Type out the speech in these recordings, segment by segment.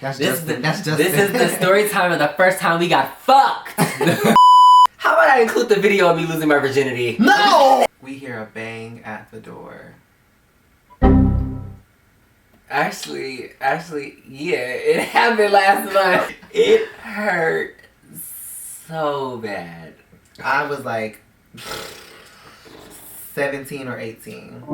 That's This Justin. is the story time of the first time we got fucked. How about I include the video of me losing my virginity? No! We hear a bang at the door. Actually, yeah, it happened last month. It hurt so bad. I was like 17 or 18.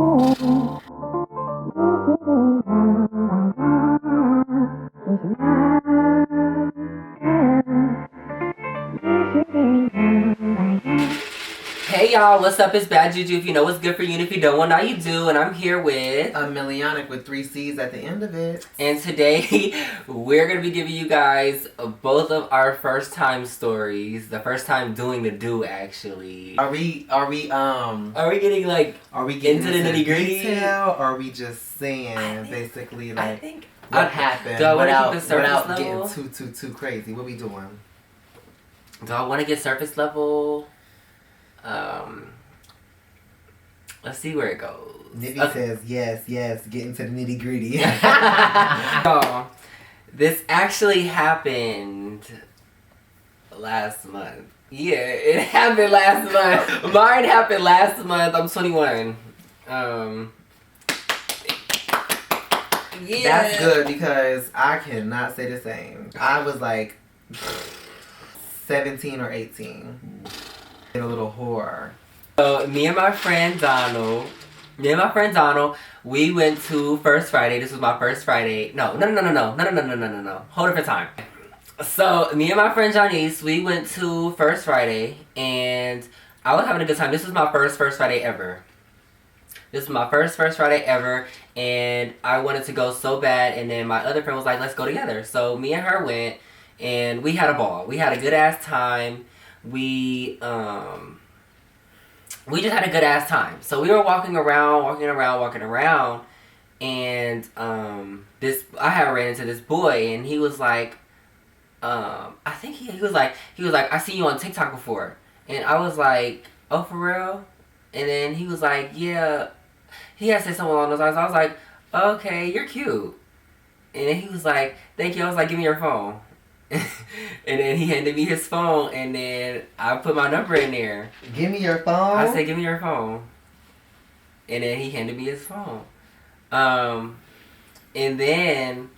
Hey y'all, what's up? It's Bad Juju. If you know what's good for you, and if you don't, well now you do. And I'm here with Milionic with 3 C's at the end of it. And today we're gonna be giving you guys both of our first time stories. The first time doing the do actually. Are we getting like into the nitty-gritty? detail, or are we just saying basically like what happened do I wanna without keep the surface level? getting too crazy? What we doing? Do I wanna get surface level? Let's see where it goes. Nitty says yes, get into the nitty gritty. So, this actually happened last month. Yeah, it happened last month. Mine happened last month. I'm 21. Yeah. That's good because I cannot say the same. I was like 17 or 18. A little whore. So me and my friend Donald, we went to First Friday. This was my first Friday. No. Whole different time. So me and my friend Janice, we went to First Friday, and I was having a good time. This was my first Friday ever. And I wanted to go so bad, and then my other friend was like, let's go together. So me and her went, and we had a ball. We had a good ass time. We just had a good ass time. So we were walking around, and I had ran into this boy, and he was like, I think he was like, I seen you on TikTok before, and I was like, oh, for real? And then he was like, yeah. He had said something along those lines. I was like, okay, you're cute. And then he was like, thank you. I was like, give me your phone. And then he handed me his phone, and then I put my number in there. Give me your phone? I said, give me your phone. And then he handed me his phone. And then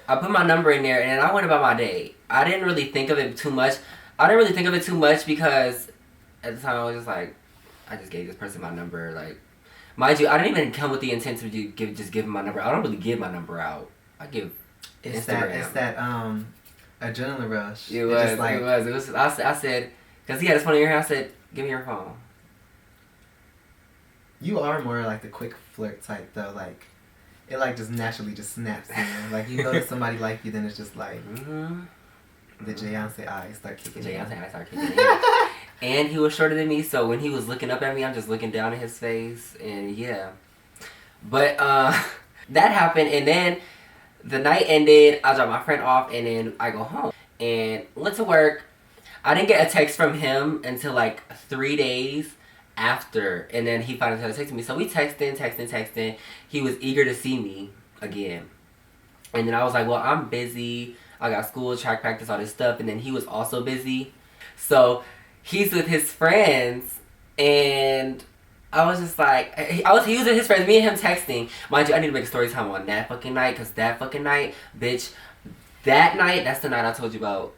I put my number in there, and then I went about my day. I didn't really think of it too much. Because at the time I was just like, I just gave this person my number. Like, mind you, I didn't even come with the intent to give him my number. I don't really give my number out. I give Instagram. It's that adrenaline rush. It was. I said, because he had his phone in your hand, I said, give me your phone. You are more like the quick flirt type though, like it like just naturally just snaps in. Like you notice somebody like you, then it's just like the Beyonce eyes start kicking in. And he was shorter than me, so when he was looking up at me, I'm just looking down at his face, and yeah. But that happened, and then the night ended, I dropped my friend off, and then I go home and went to work. I didn't get a text from him until like 3 days after, and then he finally started texting me. So we texting. He was eager to see me again. And then I was like, well, I'm busy. I got school, track practice, all this stuff. And then he was also busy. So he's with his friends, and I was just like, he was with his friends, me and him texting. Mind you, I need to make a story time on that fucking night, because that fucking night, bitch, that's the night I told you about,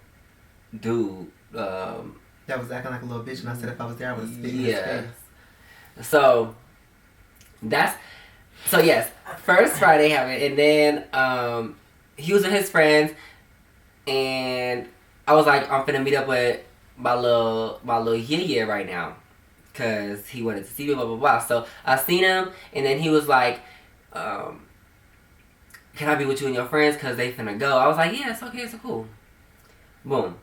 dude. That was acting like a little bitch, and I said if I was there, I would have spit in his face. So yes, First Friday happened, and then he was with his friends, and I was like, I'm finna meet up with my little yeah right now. Because he wanted to see me, blah, blah, blah. So I seen him, and then he was like, can I be with you and your friends? Because they finna go. I was like, yeah, it's okay, it's cool. Boom.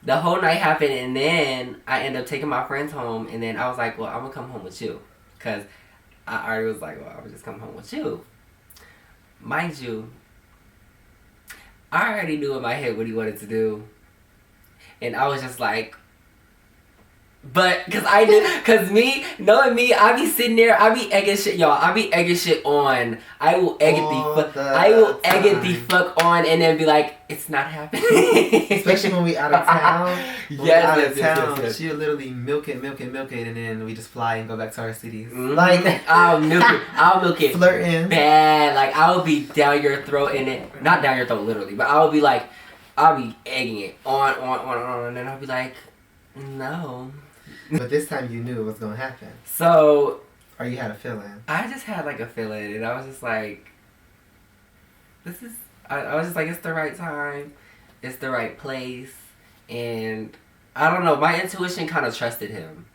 The whole night happened, and then I ended up taking my friends home, and then I was like, well, I'm going to come home with you. Because I already was like, well, I would just come home with you. Mind you, I already knew in my head what he wanted to do. And I was just like, But, cause knowing me, I be sitting there, I be egging shit, y'all. I be egging shit on. I will egg it the fuck on, and then be like, it's not happening. Especially when we out of town. Yes. She'll literally milk it, and then we just fly and go back to our cities. Mm-hmm. Like, I'll milk it. Flirting. Bad. Like, I'll be down your throat, and then, not down your throat literally, but I'll be egging it on, and then I'll be like, no. But this time you knew it was gonna happen. So. Or you had a feeling. I just had like a feeling, and I was just like, I was just like, it's the right time, it's the right place, and I don't know, my intuition kind of trusted him.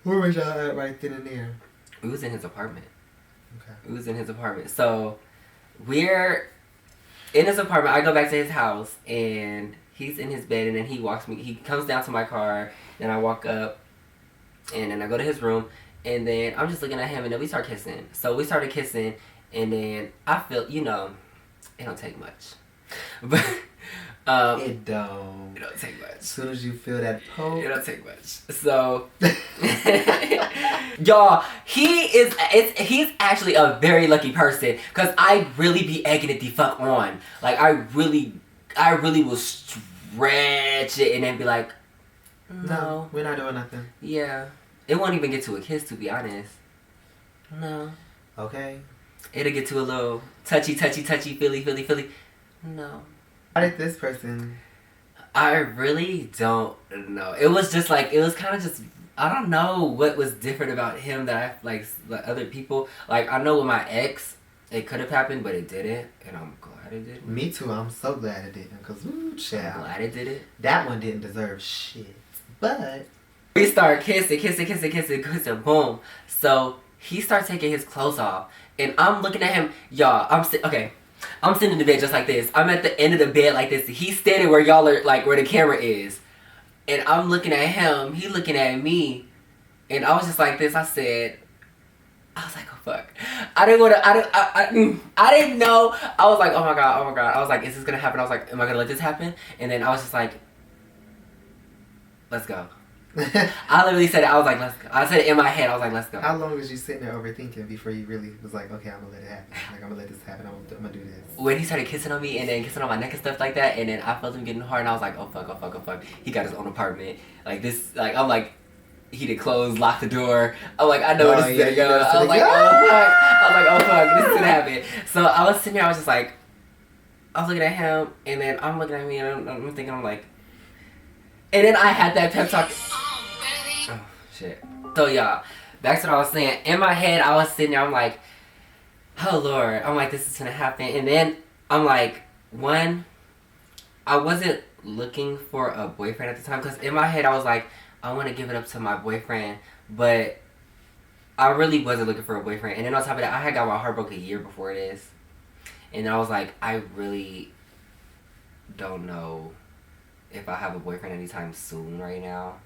Where was y'all at right then and there? We was in his apartment. Okay. We was in his apartment. So, we're in his apartment. I go back to his house, and he's in his bed, and then he comes down to my car, and I walk up, and then I go to his room, and then I'm just looking at him, and then we start kissing. So we started kissing, and then I feel, it don't take much. But, it don't take much. As soon as you feel that poke. It don't take much. So, y'all, he's actually a very lucky person, because I really be egging it the fuck on. Like, I really will stretch it and then be like, no, we're not doing nothing. Yeah. It won't even get to a kiss, to be honest. No. Okay. It'll get to a little touchy, feely. No. How did this person... I really don't know. It was just like, it was kind of just, I don't know what was different about him that I, like other people. Like, I know with my ex, it could have happened, but it didn't. And I'm glad it didn't. Me too. I'm so glad it didn't. Because, child. I'm glad it didn't. That one didn't deserve shit. But... we start kissing, boom. So, he starts taking his clothes off. And I'm looking at him, y'all, I'm sitting in the bed just like this. I'm at the end of the bed like this. He's standing where y'all are, like, where the camera is. And I'm looking at him, he looking at me. And I was just like this, I was like, oh fuck. I didn't know. I was like, oh my god. I was like, is this gonna happen? I was like, am I gonna let this happen? And then I was just like, let's go. I literally said it. I was like, let's go. I said it in my head. I was like, let's go. How long was you sitting there overthinking before you really was like, okay, I'm gonna let it happen. Like, I'm gonna let this happen. I'm gonna do this. When he started kissing on me and then kissing on my neck and stuff like that, and then I felt him getting hard, and I was like, oh fuck. He got his own apartment. Like this, like I'm like, he did close, locked the door. I'm like, I know where this is gonna go. I was like, oh fuck, this is gonna happen. So I was sitting there. I was just like, I was looking at him, and then I'm looking at me, and I'm thinking, I'm like, and then I had that pep talk. Oh, shit. So, y'all, back to what I was saying. In my head, I was sitting there, I'm like, oh, Lord. I'm like, this is gonna happen. And then, I'm like, one, I wasn't looking for a boyfriend at the time. Because in my head, I was like, I want to give it up to my boyfriend. But I really wasn't looking for a boyfriend. And then on top of that, I had got my heart broke a year before this. And then I was like, I really don't know if I have a boyfriend anytime soon right now,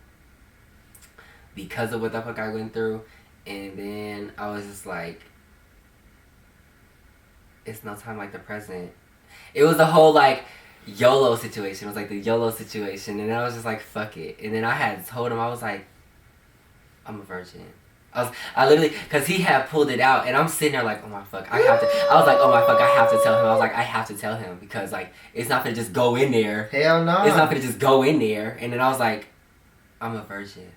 because of what the fuck I went through. And then I was just like, it's no time like the present. It was the whole like YOLO situation. It was like the YOLO situation. And then I was just like, fuck it. And then I had told him, I was like, I'm a virgin. I literally, because he had pulled it out, and I'm sitting there like, oh my fuck, I was like, oh my fuck, I have to tell him. I was like, I have to tell him, because like, it's not gonna just go in there. Hell no. It's not gonna just go in there. And then I was like, I'm a virgin.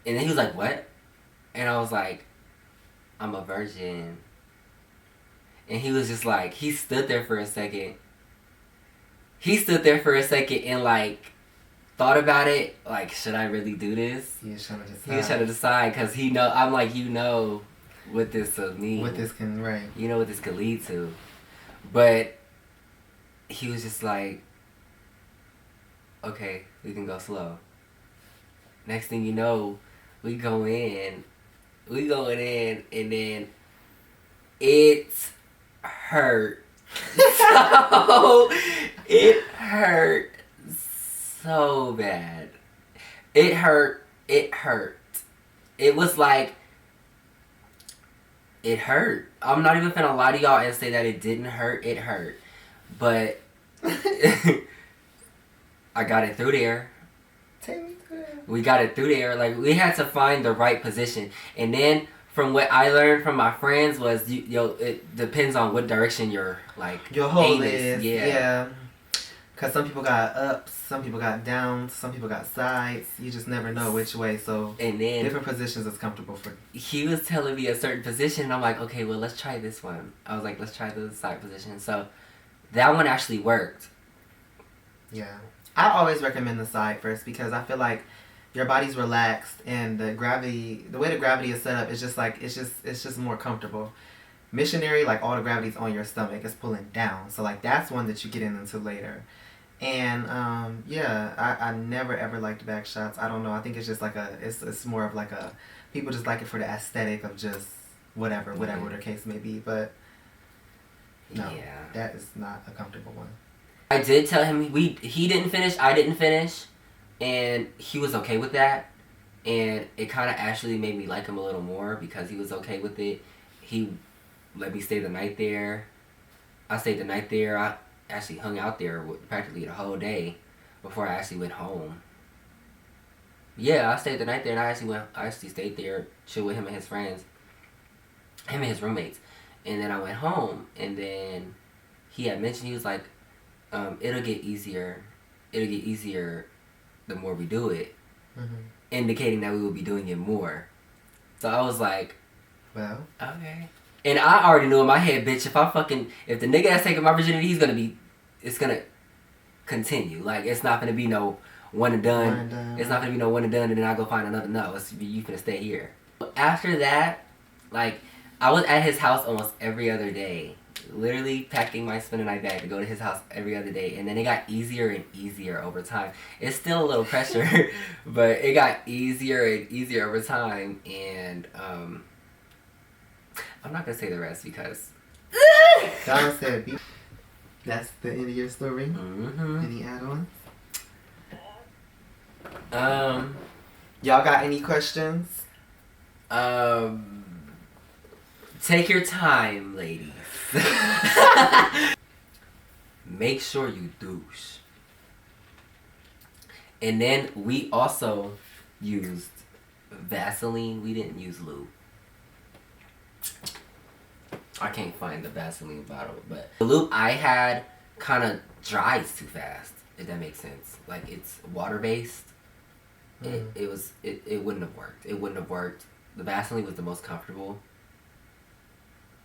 And then he was like, what? And I was like, I'm a virgin. And he was just like, he stood there for a second. And like, thought about it, like, should I really do this? He was trying to decide. He was trying to decide, because he know, I'm like, what this will mean. What this can, right. You know what this could lead to. But he was just like, okay, we can go slow. Next thing you know, we going in, and then it hurt. So, it hurt so bad. It hurt. It was like, it hurt. I'm not even finna lie to y'all and say that it didn't hurt. It hurt. But I got it through there. Take me through there. We got it through there. Like, we had to find the right position. And then, from what I learned from my friends was, it depends on what direction your hole is. Yeah. Because some people got ups, some people got downs, some people got sides. You just never know which way. So, and then different positions is comfortable for. He was telling me a certain position, and I'm like, okay, well, let's try this one. I was like, let's try the side position. So, that one actually worked. Yeah. I always recommend the side first because I feel like your body's relaxed and the way the gravity is set up is just like, it's just more comfortable. Missionary, like all the gravity's on your stomach, it's pulling down. So like that's one that you get into later. And I never ever liked back shots. I don't know. I think it's just like it's more of like a, people just like it for the aesthetic of just whatever the case may be. But no, that is not a comfortable one. I did tell him he didn't finish, I didn't finish, and he was okay with that. And it kind of actually made me like him a little more because he was okay with it. He let me stay the night there. I stayed the night there. I actually hung out there practically the whole day before I actually went home. Yeah, I stayed the night there, and I actually stayed there, chilled with him and his friends, him and his roommates. And then I went home, and then he had mentioned, he was like, it'll get easier the more we do it, indicating that we will be doing it more. So I was like, well, okay. And I already knew in my head, bitch, if the nigga that's taking my virginity, it's gonna continue. Like, it's not gonna be no one and done. It's not gonna be no one and done and then I go find another. No, you finna stay here. After that, like, I was at his house almost every other day. Literally packing my spinning night bag to go to his house every other day. And then it got easier and easier over time. It's still a little pressure, but it got easier and easier over time. And, I'm not gonna say the rest because Don said that's the end of your story. Any add-ons? Y'all got any questions? Take your time, ladies. Make sure you douche. And then we also used Vaseline. We didn't use lube. I can't find the Vaseline bottle, but the lube I had kind of dries too fast, if that makes sense. Like, it's water-based. It wouldn't have worked. It wouldn't have worked. The Vaseline was the most comfortable.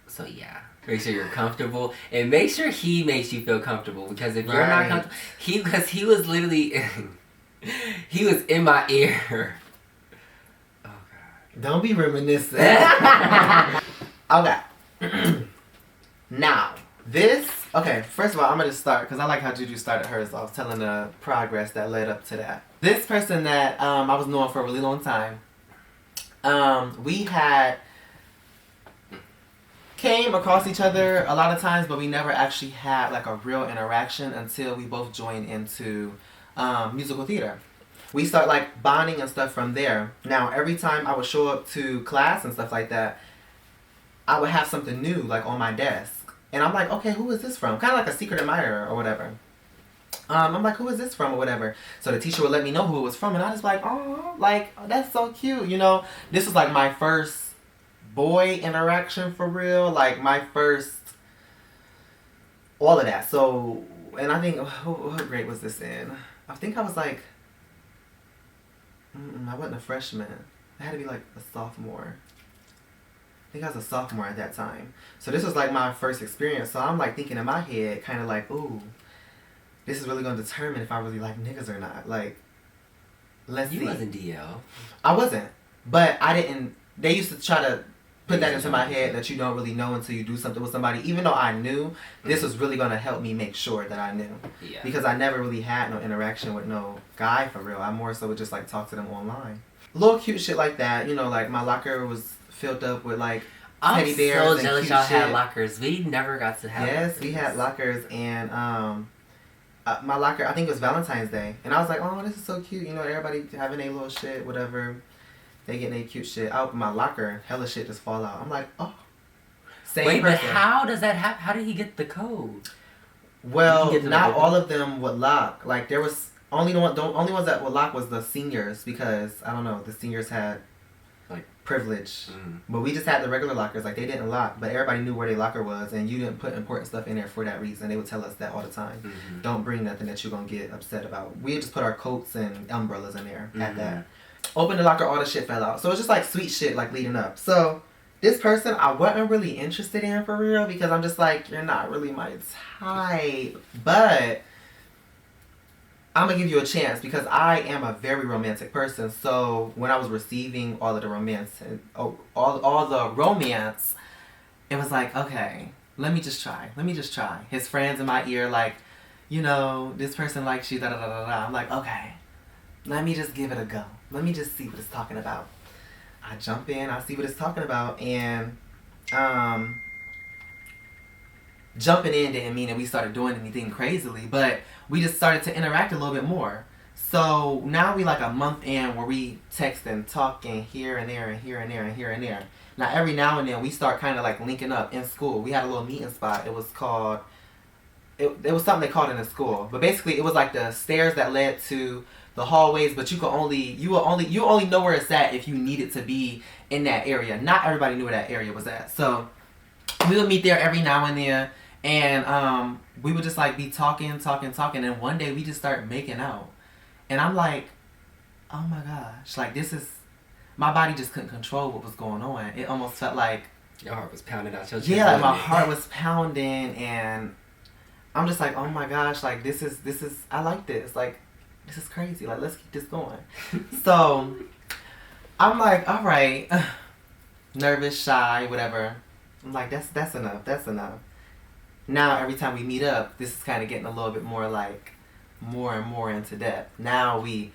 So, yeah. Make sure you're comfortable. And make sure he makes you feel comfortable. Because if you're not comfortable... Because he was literally... he was in my ear. Oh, God. Don't be reminiscing. Okay. Now, okay, first of all, I'm going to start, because I like how Juju started hers off, telling the progress that led up to that. This person that I was knowing for a really long time, we had came across each other a lot of times, but we never actually had like a real interaction until we both joined into musical theater. We start like bonding and stuff from there. Now, every time I would show up to class and stuff like that, I would have something new like on my desk. And I'm like, okay, who is this from? Kind of like a secret admirer or whatever. I'm like, who is this from or whatever? So the teacher would let me know who it was from. And I was like, oh, like, that's so cute. You know, this was like my first boy interaction for real. Like my first, all of that. So, and I think, what grade was this in? I think I was like, I wasn't a freshman. I had to be like a sophomore. I think I was a sophomore at that time. So this was like my first experience. So I'm like thinking in my head, kind of like, ooh, this is really going to determine if I really like niggas or not. Like, let's see. You wasn't DL. I wasn't. But I didn't, they used to try to put that into my head that you don't really know until you do something with somebody. Even though I knew, this was really going to help me make sure that I knew. Yeah. Because I never really had no interaction with no guy for real. I more so would just like talk to them online. Little cute shit like that. You know, like my locker was filled up with like teddy bears. I'm so jealous y'all had lockers. We never got to have Yes, lockers. we had lockers, and my locker, I think it was Valentine's Day, and I was like, oh, this is so cute. You know, everybody having a little shit, whatever. They getting a cute shit. I open my locker, hella shit just fall out. I'm like, oh, same person. But how does that happen? How did he get the code? Well, not all of them would lock. Like there was, only ones that would lock was the seniors, because I don't know, the seniors had like privilege, but we just had the regular lockers. Like, they didn't lock, but everybody knew where their locker was, and you didn't put important stuff in there for that reason. They would tell us that all the time. Don't bring nothing that you're gonna get upset about. We just put our coats and umbrellas in there at that. Open the locker, all the shit fell out. So it's just like sweet shit, like leading up. So this person I wasn't really interested in for real, because I'm just like, you're not really my type, but I'm gonna give you a chance because I am a very romantic person. So when I was receiving all of the romance and all the romance, it was like, okay, let me just try. His friends in my ear, like, you know, this person likes you, da da da da da. I'm like, okay, let me just give it a go. Let me just see what it's talking about. I jump in, I see what it's talking about, and jumping in didn't mean that we started doing anything crazily, but we just started to interact a little bit more. So now we like a month in where we text and talking here and there and here and there and here and there. Now every now and then we start kind of like linking up in school. We had a little meeting spot. It was called, it was something they called it in school. But basically it was like the stairs that led to the hallways, but you only know where it's at if you need it to be in that area. Not everybody knew where that area was at. So we would meet there every now and then. And we would just like be talking, and one day we just start making out. And I'm like, oh my gosh, like this is, my body just couldn't control what was going on. It almost felt like your heart was pounding out your chest. Yeah, like my heart was pounding, and I'm just like, oh my gosh, like this is I like this. Like, this is crazy. Like, let's keep this going. So I'm like, all right, nervous, shy, whatever. I'm like, that's enough. Now every time we meet up, this is kind of getting a little bit more like more and more into depth. Now he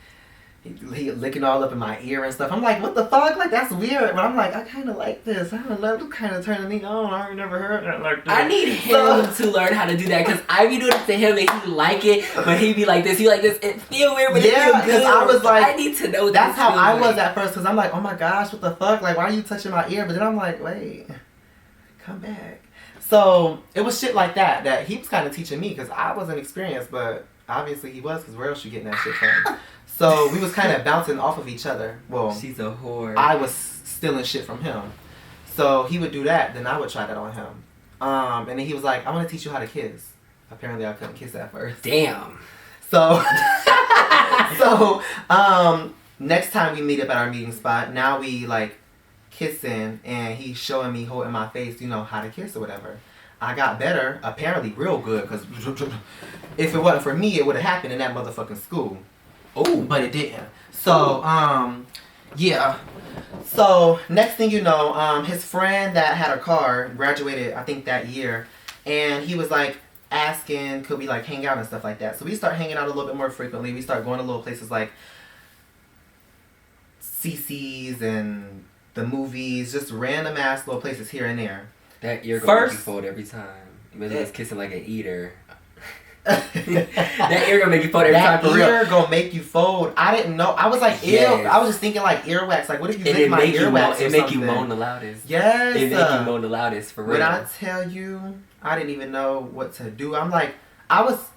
licking all up in my ear and stuff. I'm like, what the fuck? Like, that's weird. But I'm like, I kind of like this. I don't know. I'm kind of turning me on. I never heard that like this. I need him to learn how to do that, because I be doing it to him and he like it, but he be like this, he like this. It feel weird, but it feel good. I was like, I need to know. That's how I was at first, because I'm like, oh my gosh, what the fuck? Like, why are you touching my ear? But then I'm like, wait, come back. So it was shit like that he was kind of teaching me, because I wasn't experienced, but obviously he was, because where else you getting that shit from? So we was kind of bouncing off of each other. Well, she's a whore. I was stealing shit from him. So he would do that, then I would try that on him. And then he was like, I want to teach you how to kiss. Apparently I couldn't kiss at first. Damn. So, next time we meet up at our meeting spot, now we like kissing, and he's showing me, holding my face, you know, how to kiss or whatever. I got better, apparently real good, because if it wasn't for me, it would have happened in that motherfucking school. Oh, but it didn't. So, yeah. So, next thing you know, his friend that had a car graduated, I think, that year, and he was like asking, could we like hang out and stuff like that. So we start hanging out a little bit more frequently. We start going to little places like CC's and the movies, just random ass little places here and there. That ear gonna make you fold every time. Imagine it's kissing like an eater. That ear gonna make you fold every time for real. That ear gonna make you fold. I didn't know. I was like, ew. Yes. I was just thinking like earwax. Like, what if you lick my earwax? It make you moan the loudest. Yes. It make you moan the loudest for real. When I tell you, I didn't even know what to do. I'm like,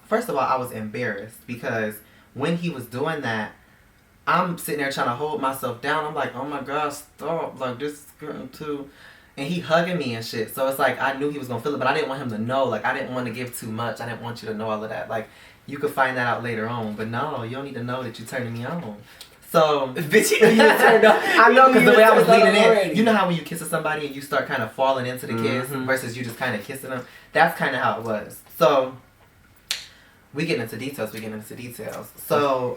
first of all, I was embarrassed, because when he was doing that, I'm sitting there trying to hold myself down. I'm like, oh my gosh, stop. Like, this is getting too... And he hugging me and shit. So it's like, I knew he was going to feel it, but I didn't want him to know. Like, I didn't want to give too much. I didn't want you to know all of that. Like, you could find that out later on. But no, you don't need to know that you're turning me on. So... Bitch, you know you turned on. I know, because the way I was leaning in. You know how when you kiss somebody and you start kind of falling into the kiss versus you just kind of kissing them? That's kind of how it was. So... We get into details. So,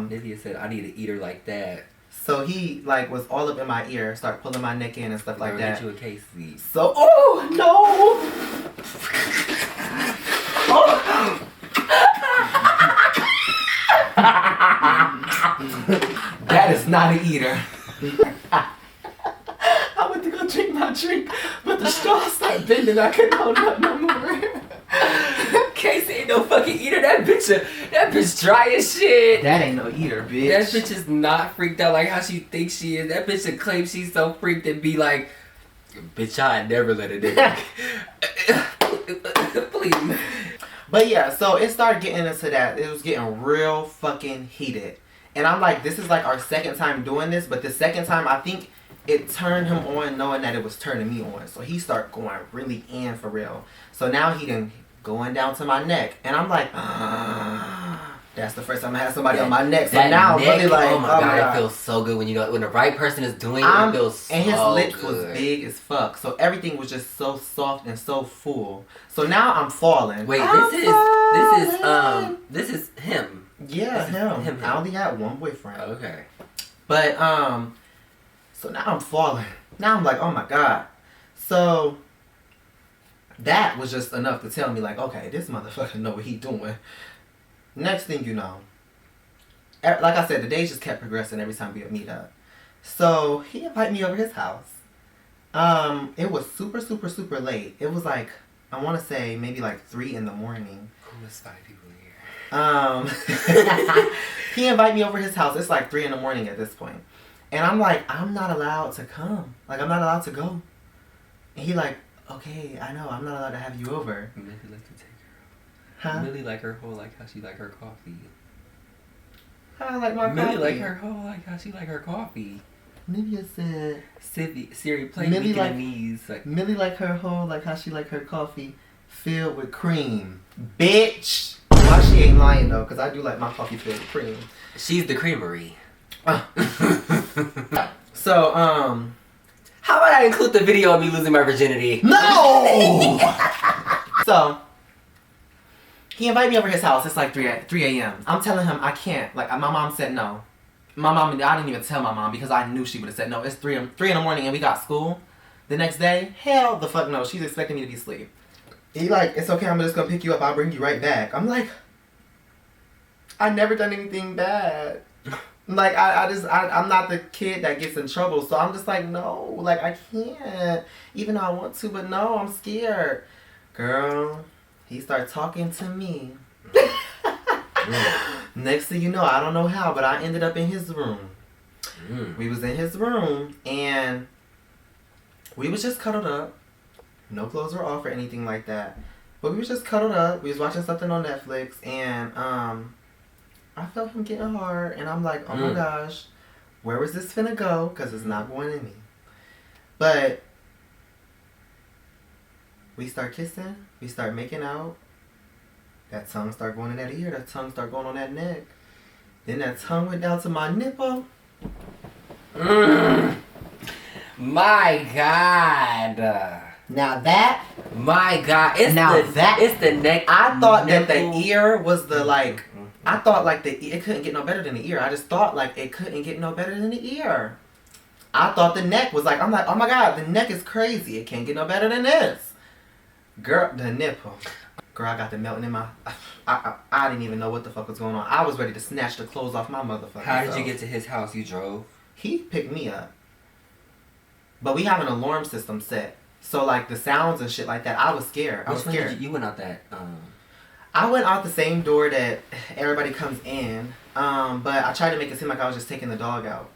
Lydia said, I need an eater like that. So he, like, was all up in my ear, started pulling my neck in and stuff like that. Get you a case seat. So, oh, no! Oh. That is not an eater. I went to go drink my drink, but the straw started bending. I couldn't hold it up no more. Casey ain't no fucking eater. That bitch dry as shit. That ain't no eater, bitch. That bitch is not freaked out like how she thinks she is. That bitch would claim she's so freaked and be like, bitch, I'd never let a nigga. Please. But yeah, so it started getting into that. It was getting real fucking heated. And I'm like, this is like our second time doing this, but the second time I think it turned him on knowing that it was turning me on. So he started going really in for real. So now he done going down to my neck. And I'm like, that's the first time I had somebody on my neck. So now I'm really like, oh my god, it feels so good when you know when the right person is doing it. It feels so and his lips good. was big as fuck. So everything was just so soft and so full. So now I'm falling. Wait, this is him. Yeah, him. I only had one boyfriend. Okay. But so now I'm falling. Now I'm like, oh my god. So that was just enough to tell me like, okay, this motherfucker know what he doing. Next thing you know, like I said, the days just kept progressing every time we would meet up. So he invited me over his house. It was super, super, super late. It was like, I want to say maybe like 3 in the morning. Who is five people here? He invited me over his house. It's like 3 in the morning at this point. And I'm like, I'm not allowed to come. Like, I'm not allowed to go. And he like, okay, I know, I'm not allowed to have you over. Millie like to take her. Huh? Millie like her whole like how she like her coffee. I like my Millie coffee. like her whole like how she like her coffee. Nivea said, Siri, play Millie like Vietnamese. Like Millie like her whole like how she like her coffee filled with cream. Bitch. Why she ain't lying though? Cause I do like my coffee filled with cream. She's the creamery. So how about I include the video of me losing my virginity? No. So he invited me over his house. It's like 3 a.m. I'm telling him I can't. Like, my mom said no. My mom, I didn't even tell my mom because I knew she would have said no. It's 3 in the morning and we got school the next day. Hell the fuck no. She's expecting me to be asleep. He like, it's okay. I'm just gonna pick you up. I'll bring you right back. I'm like, I never done anything bad. Like, I'm not the kid that gets in trouble. So I'm just like, no. Like, I can't. Even though I want to, but no, I'm scared. Girl. He started talking to me. Next thing you know, I don't know how, but I ended up in his room. We was in his room, and we was just cuddled up. No clothes were off or anything like that. But we was just cuddled up. We was watching something on Netflix, and I felt him getting hard, and I'm like, oh my gosh, where was this finna go? Because it's not going in me. But we start kissing. We start making out. That tongue start going in that ear. That tongue start going on that neck. Then that tongue went down to my nipple. My God. Now that. My God. It's the neck. I thought that the ear was the like. I thought like it couldn't get no better than the ear. I just thought like it couldn't get no better than the ear. I thought the neck was like. I'm like, oh my God, the neck is crazy. It can't get no better than this. Girl, the nipple. Girl, I got the melting in my... I didn't even know what the fuck was going on. I was ready to snatch the clothes off my motherfucker. How did you get to his house? You drove? He picked me up. But we have an alarm system set. So, like, the sounds and shit like that, I was scared. I was scared. You went out that... I went out the same door that everybody comes in. But I tried to make it seem like I was just taking the dog out.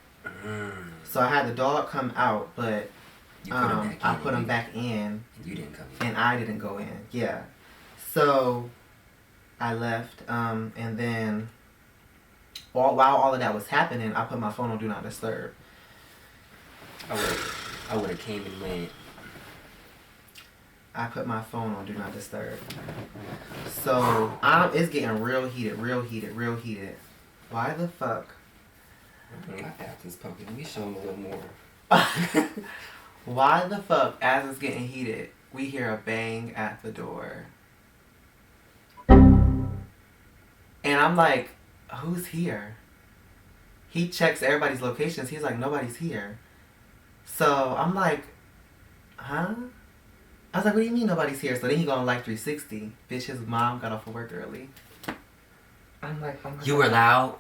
So I had the dog come out, but... I put him back in. And you didn't come in. And I didn't go in. Yeah. So I left. And then while all of that was happening, I put my phone on Do Not Disturb. I would have came and went. I put my phone on Do Not Disturb. So it's getting real heated. Why the fuck? I got this pumpkin. Let me show him a little more. Why the fuck, as it's getting heated, we hear a bang at the door. And I'm like, who's here? He checks everybody's locations. He's like, nobody's here. So I'm like, huh? I was like, what do you mean nobody's here? So then he go on like 360. Bitch, his mom got off of work early. I'm like, oh my God. You were loud?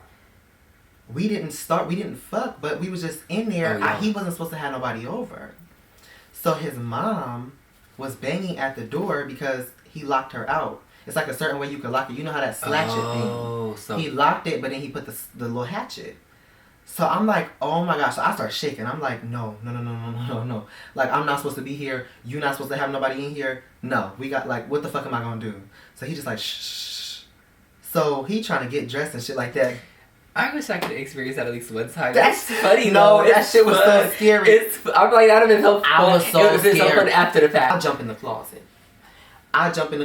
We didn't fuck, but we was just in there. Oh, yeah. He wasn't supposed to have nobody over. So his mom was banging at the door because he locked her out. It's like a certain way you can lock it. You know how that slatchet thing. So he locked it, but then he put the little hatchet. So I'm like, oh my gosh. So I start shaking. I'm like, no. Like, I'm not supposed to be here. You're not supposed to have nobody in here. No. We got, like, what the fuck am I going to do? So he just like, shh. So he trying to get dressed and shit like that. I wish I could experience that at least one time. That's funny. No, though. that shit was so scary. I'm like, that would have been so fun. I was so scared. So fun after the fact. I jump in the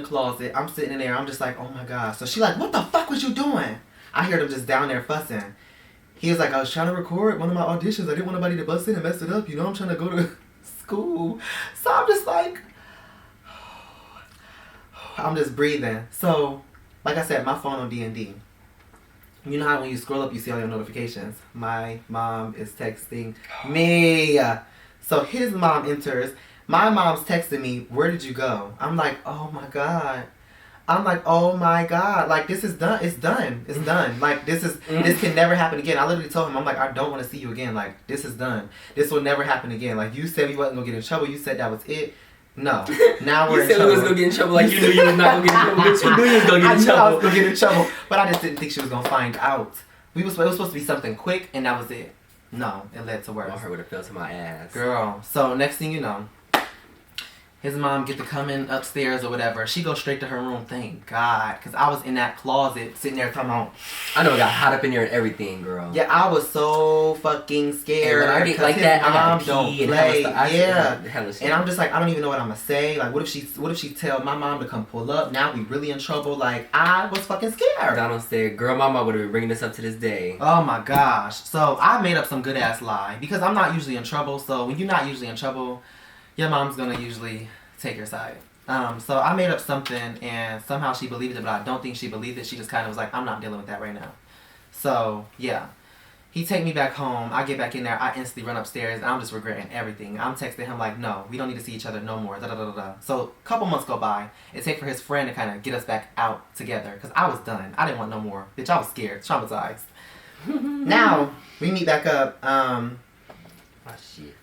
closet. I'm sitting in there. I'm just like, oh my God. So she like, what the fuck was you doing? I heard him just down there fussing. He was like, I was trying to record one of my auditions. I didn't want nobody to bust in and mess it up. You know, I'm trying to go to school. So I'm just like, I'm just breathing. So, like I said, my phone on D&D. You know how when you scroll up, you see all your notifications. My mom is texting me. So his mom enters. My mom's texting me, where did you go? I'm like, oh my God. Like, this is done. It's done. It's done. Like, this can never happen again. I literally told him, I'm like, I don't want to see you again. Like, this is done. This will never happen again. Like, you said we wasn't going to get in trouble. You said that was it. No. Now we're in trouble. You said we was going to get in trouble. Like, you knew you was not going to get in trouble. You knew you was going to get in trouble. I knew I was going to get in trouble. But I just didn't think she was going to find out. It was supposed to be something quick, and that was it. No, it led to worse. I heard would have fell to my ass. Girl. So, next thing you know, his mom get to come in upstairs or whatever. She goes straight to her room. Thank God. Because I was in that closet sitting there talking about... I know it got hot up in here and everything, girl. Yeah, I was so fucking scared. And when I get like that, mom don't play. Yeah. And I'm just like, I don't even know what I'm going to say. Like, what if she tell my mom to come pull up? Now we really in trouble. Like, I was fucking scared. Donald said, girl, my mom would have been bringing this up to this day. Oh my gosh. So I made up some good ass lie. Because I'm not usually in trouble. So when you're not usually in trouble... your mom's gonna usually take your side. So I made up something and somehow she believed it, but I don't think she believed it. She just kind of was like, I'm not dealing with that right now. So yeah, he take me back home. I get back in there. I instantly run upstairs and I'm just regretting everything. I'm texting him like, no, we don't need to see each other no more. Da, da, da, da, da. So a couple months go by. It take for his friend to kind of get us back out together because I was done. I didn't want no more. Bitch, I was scared, traumatized. Now we meet back up. Oh shit.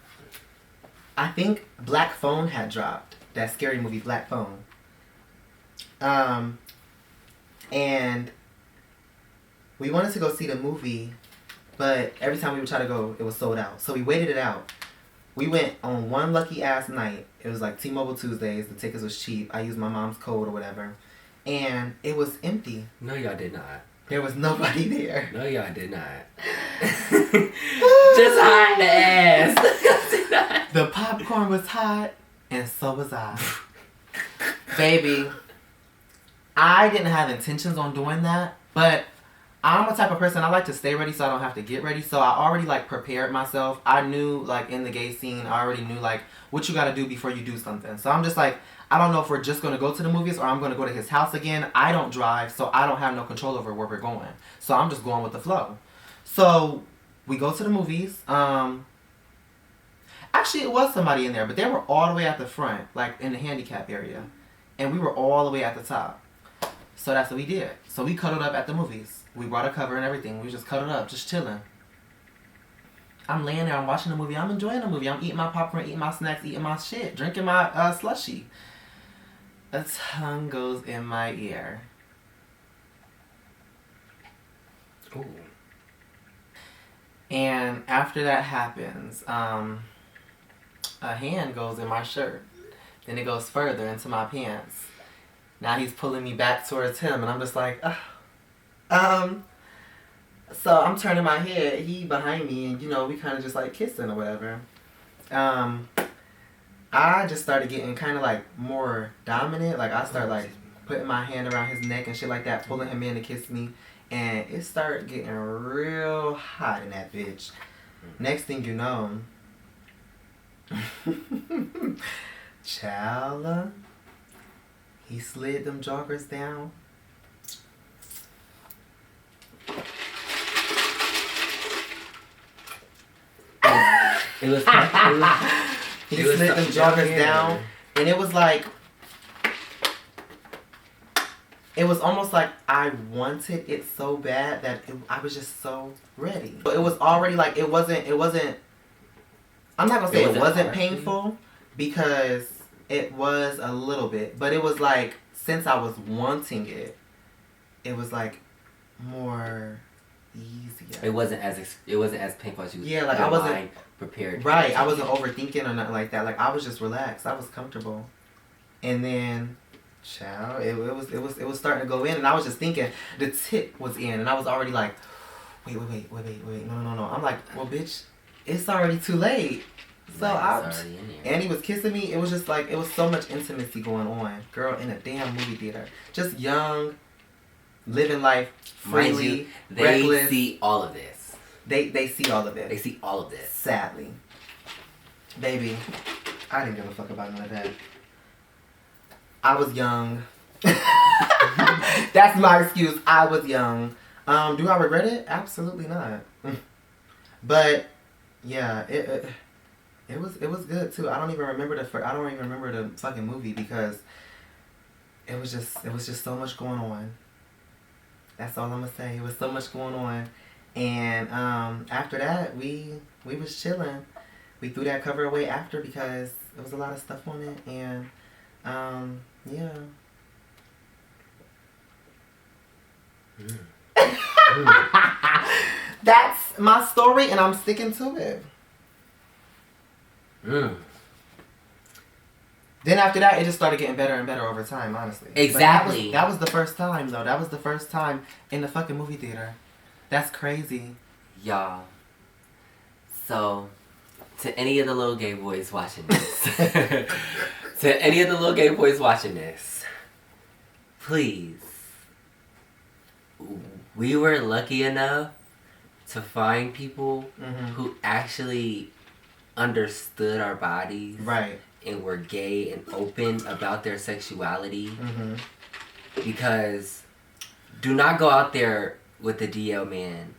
I think Black Phone had dropped. That scary movie, Black Phone. And we wanted to go see the movie, but every time we would try to go, it was sold out. So we waited it out. We went on one lucky ass night. It was like T-Mobile Tuesdays. The tickets was cheap. I used my mom's code or whatever. And it was empty. No, y'all did not. There was nobody there. No, y'all did not. Just hiding the ass. The popcorn was hot, and so was I. Baby, I didn't have intentions on doing that, but I'm the type of person, I like to stay ready so I don't have to get ready. So I already, like, prepared myself. I knew, like, in the gay scene, I already knew, like, what you got to do before you do something. So I'm just like, I don't know if we're just going to go to the movies or I'm going to go to his house again. I don't drive, so I don't have no control over where we're going. So I'm just going with the flow. So we go to the movies. Actually, it was somebody in there, but they were all the way at the front, like in the handicap area. And we were all the way at the top. So that's what we did. So we cuddled up at the movies. We brought a cover and everything. We just cuddled up, just chilling. I'm laying there, I'm watching the movie, I'm enjoying the movie. I'm eating my popcorn, eating my snacks, eating my shit, drinking my slushie. A tongue goes in my ear. Ooh. And after that happens, a hand goes in my shirt. Then it goes further into my pants. Now he's pulling me back towards him, and I'm just like, So I'm turning my head, he behind me, and you know, we kind of just like kissing or whatever. I just started getting kind of like more dominant. Like I started like putting my hand around his neck and shit like that, pulling him in to kiss me. And it started getting real hot in that bitch. Next thing you know, child, he slid them joggers down. It was he slid them joggers down, and it was like, it was almost like I wanted it so bad that I was just so ready. But it was already like, it wasn't, I'm not gonna say it wasn't painful, because it was a little bit, but it was like, since I was wanting it, it was like more easier. It wasn't as painful as you. Yeah, like I wasn't prepared. Right, I wasn't overthinking or nothing like that. Like I was just relaxed. I was comfortable, and then Child, it was starting to go in, and I was just thinking the tip was in, and I was already like, wait, no. I'm like, well, bitch, it's already too late. So and he was kissing me. It was just like, it was so much intimacy going on, girl, in a damn movie theater. Just young, living life freely, reckless. They see all of this. They see all of it. They see all of this. Sadly, baby, I didn't give a fuck about none of that. I was young. That's my excuse. I was young. Do I regret it? Absolutely not. But yeah, it was good too. I don't even remember the fucking movie because it was just so much going on. That's all I'm gonna say. It was so much going on, and after that we was chilling. We threw that cover away after because there was a lot of stuff on it, and yeah. That's my story, and I'm sticking to it. Then after that, it just started getting better and better over time, honestly. Exactly. That was the first time, though. That was the first time in the fucking movie theater. That's crazy. Y'all. So, to any of the little gay boys watching this. To any of the little gay boys watching this. Please. We were lucky enough to find people who actually understood our bodies. Right. And were gay and open about their sexuality. Because do not go out there with the DL man.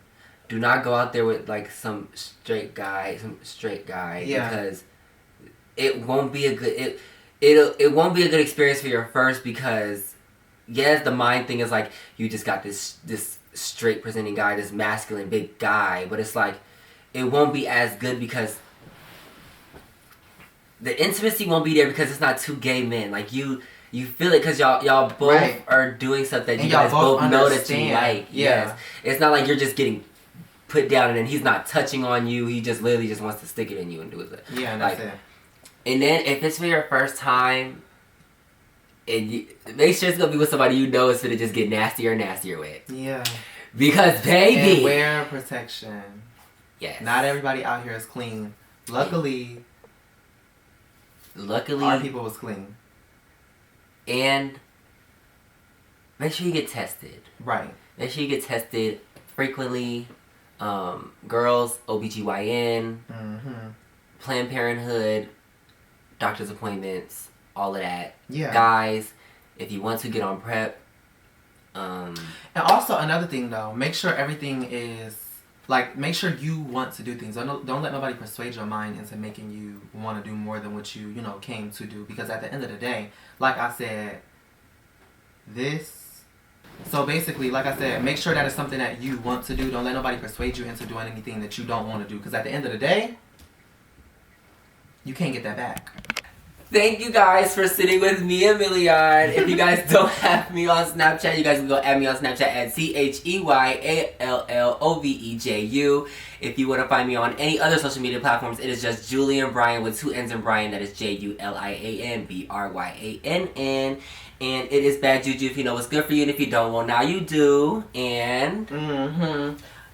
Do not go out there with like some straight guy. Yeah. Because it won't be a good it won't be a good experience for your first, because yes, the mind thing is like you just got this straight presenting guy, this masculine big guy, but it's like it won't be as good because the intimacy won't be there because it's not two gay men. Like you feel it because y'all both are doing stuff that you guys both know that you like. Yeah. Yes. It's not like you're just getting put down and then he's not touching on you. He just literally just wants to stick it in you and do it. Yeah, and that's it. And then if it's for your first time, and make sure it's gonna be with somebody you know is gonna just get nastier and nastier with. Yeah. Because baby. And wear protection. Yes. Not everybody out here is clean. Luckily, our people was clean. And make sure you get tested. Right. Make sure you get tested frequently. Girls, OBGYN, Planned Parenthood, doctor's appointments, all of that. Yeah. Guys, if you want to get on PrEP. And also another thing though, make sure everything is like, make sure you want to do things. Don't let nobody persuade your mind into making you want to do more than what you came to do. Because at the end of the day, like I said, so basically, like I said, make sure that it's something that you want to do. Don't let nobody persuade you into doing anything that you don't want to do. Because at the end of the day, you can't get that back. Thank you guys for sitting with me and Milliard. If you guys don't have me on Snapchat, you guys can go add me on Snapchat at CHEYALLOVEJU. If you want to find me on any other social media platforms, it is just Julian Bryan with 2 N's in Bryan. That is JULIANBRYANN. And it is bad juju if you know what's good for you, and if you don't, well, now you do. And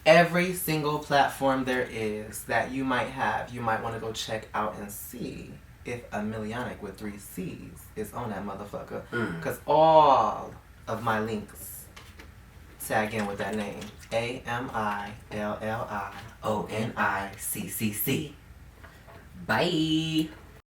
every single platform there is that you might have, you might want to go check out and see if a Milionic with 3 C's is on that motherfucker. Because all of my links tag in with that name. AMILLIONICCC. Bye.